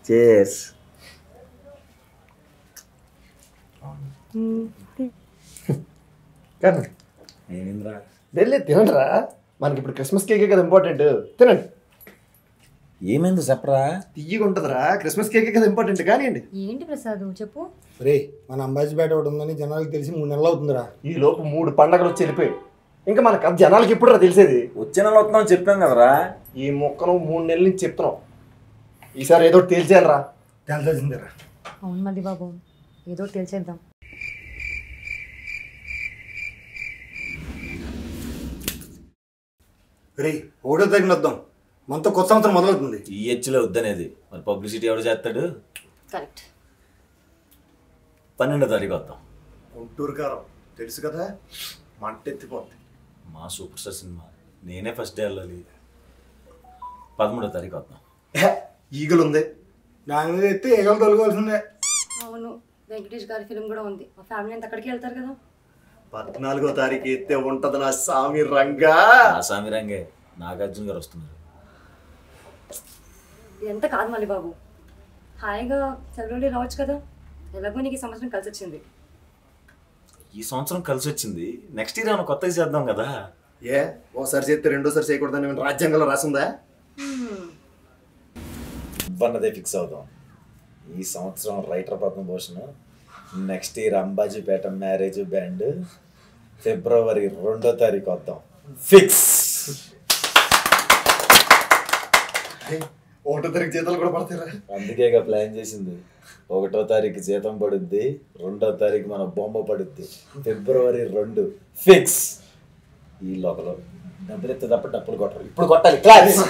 Chairs. ఏమింద్రా వెళ్ళి తినండిరా, మనకి ఇప్పుడు క్రిస్మస్ కేకే కదా ఇంపార్టెంట్. తినండి. ఏమైంది చెప్పరా? తీయగా ఉంటుందిరా, క్రిస్మస్ కేకే కదా ఇంపార్టెంట్. కానివ్వండి. ఏంటి ప్రసాద్ చెప్పు. రే మన అంబాజీపేట ఒకటి ఉందని జనాలకు తెలిసి 3 నెలలు అవుతుందిరా. ఈ లోపు 3 పండగలు వచ్చి వెళ్ళిపోయి ఇంకా మనకు జనాలకి ఎప్పుడురా తెలిసేది? వచ్చే నెల వస్తున్నావు చెప్పాం కదరా. ఈ మొక్కను 3 నెలల నుంచి చెప్తున్నాం. ఈసారి ఏదో ఒకటి తేల్చేయాలరా. తెలిసిందిరా. అవును మళ్ళీ బాబు, ఏదో తెలిసేద్దాం. రే 1వ తారీఖున వద్దాం, మనతో కొత్త సంవత్సరం మొదలవుతుంది. ఈ హెచ్లో వద్దనేది మరి పబ్లిసిటీ ఎవడు చేస్తాడు? కరెక్ట్. 12వ తారీఖు వద్దాం. గుంటూరు కారం తెలుసు కదా, మంట ఎత్తిపోద్ది. మా సూపర్ స్టార్ సినిమా, నేనే ఫస్ట్ డే వెళ్ళాలి. 13వ తారీఖు వద్దాం. ఈగలు ఉంది. దాని మీద ఎత్తే ఏగలు తొలగాల్సిందే. అవును, వెంకటేష్ గారి ఫిల్మ్ కూడా ఉంది. మా ఫ్యామిలీ అంతా అక్కడికి వెళ్తారు కదా. 14వ తారీఖు ఎత్తే ఉంటది నా సామి రంగా. ఆ సామి రంగే నాగార్జున గారు వస్తున్నారు. ఎంత కాదు మళ్ళీ బాబు, హాయిగా సెలవులు రావచ్చు కదా. ఎలాగో నీకు ఈ సంవత్సరం కలిసి వచ్చింది. ఈ సంవత్సరం కలిసి వచ్చింది, నెక్స్ట్ ఇయర్ ఏమైనా కొత్తగా చేద్దాం కదా. ఏ ఓసారి చేస్తే రెండోసారి చేయకూడదని రాజ్యాంగంలో రాసిందా? అన్నదే ఫిక్స్ అవుదాం. ఈ సంవత్సరం writer Padmabhushan, next year Ambajipeta marriage band, ఫిబ్రవరి 2వ తారీఖు వద్దాం. ఫిక్స్. 1వ తారీఖు జీతాలు కూడా పడతారా? అందుకేగా ప్లాన్ చేసింది. 1వ తారీఖు జీతం పడుద్ది, 2వ తారీఖు మన బొమ్మ పడుద్ది. ఫిబ్రవరి 2 ఫిక్స్. ఈ లోపల డబ్బులు ఎత్తే తప్ప డబ్బులు కొట్టాలి. ఇప్పుడు కొట్టాలి. క్లాస్.